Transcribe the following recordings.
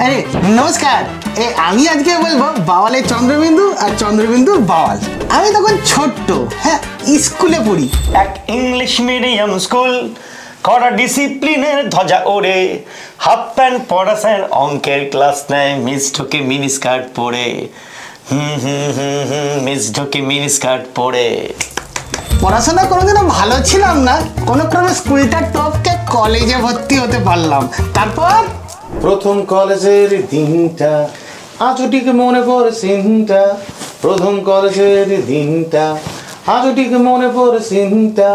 আরে নমস্কার। আমি আজকে বলবো বাওয়ালের চন্দ্রবিন্দু আর চন্দ্রবিন্দুর বাওয়াল। আমি তখন ছোট্ট, হ্যাঁ, স্কুলে পড়ি। এক ইংলিশ মিডিয়াম স্কুল, কড়া ডিসিপ্লিনের ধ্বজা ওড়ে, হাফ প্যান্ট পরা স্যার অঙ্কের ক্লাস নেয়, মিস ঢোকে মিনি স্কার্ট পরে। মিস ঢোকে মিনি স্কার্ট পরে। পড়াশোনা কোনোদিনও ভালো ছিলাম না, কোনো ক্রমে স্কুলটা টপকে কলেজে ভর্তি হতে পারলাম। তারপর প্রথম কলেজের দিনটা আজও ঠিক মনে পড়ে সিনটা, প্রথম কলেজের দিনটা আজও ঠিক মনে পড়ে সিনটা।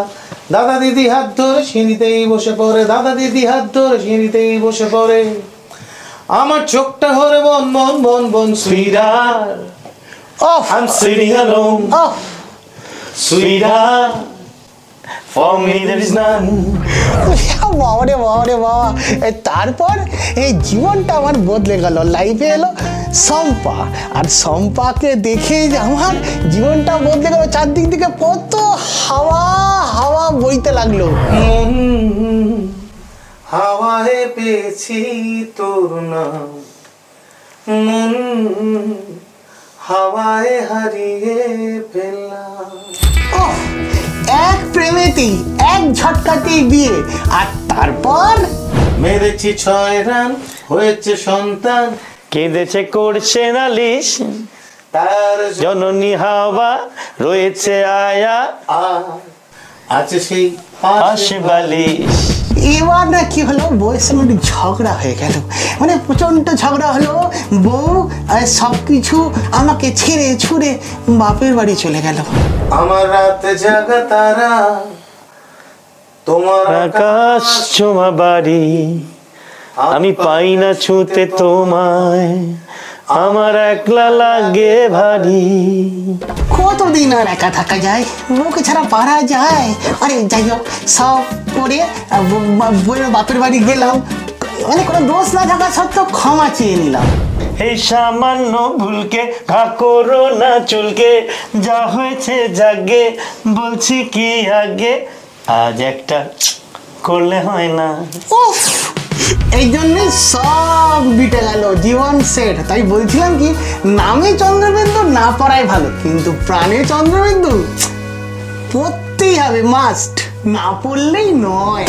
দাদা দিদি হাত ধরে সিঁড়িতেই বসে পড়ে, দাদা দিদি হাত ধরে সিঁড়িতেই বসে পড়ে। আমার চোখটা হরে বন বন বন বন sweater, I'm sitting alone, sweetheart, for me there is none. বাবা রে বাবা রে বাবা। তারপর এই জীবনটা আমার বদলে গেল, লাইফে এলো শম্পা, আর শম্পাকে দেখেই যে আমার জীবনটা বদলে গেল। চারদিক দিকে কত হাওয়া হাওয়া বইতে লাগলো। হাওয়ায় পেয়েছি তোর নাম, মন হাওয়ায় হারিয়ে ফেললাম। এক প্রেমেতেই এক ঝটকাতেই বিয়ে, আর তারপর মেরেছি 6 রান, হয়েছে সন্তান, কেঁদেছে করছে নালিশ, তার জননী হাওয়া রয়েছে আয়া, আছে সেই পাশে বালিশ। এবার না কি হলো, বউয়ের সঙ্গে একটু ঝগড়া হয়ে গেল, মানে প্রচণ্ড ঝগড়া হলো। বউ সব কিছু আমাকে ছেড়ে ছুড়ে বাপের বাড়ি চলে গেল। আমার রাতে জাগা তারা, তোমার আকাশ ছোঁয়া বাড়ি, আমি পাই না ছুঁতে তোমায়, আমার একলা লাগে ভারী। কতদিন আর একা থাকা যায়, বউকে ছাড়া পারা যায়? আরে যাই হোক, সব করে বউয়ের বাপের বাড়ি গেলাম, মানে কোনো দোষ না থাকা সত্ত্বেও ক্ষমা চেয়ে নিলাম। এই সামান্য ভুলকে ঘা করো না চুলকে, যা হয়েছে জাগে বলছি কি আগে, আজ একটা করলে হয় না। উফ, এই জন্যে সব বিটে গেল, জীবন সেট। তাই বলছিলাম কি, নামে চন্দ্রবিন্দু না পড়াই ভালো, কিন্তু প্রাণে চন্দ্রবিন্দু পড়তেই হবে, মাস্ট, না পড়লেই নয়।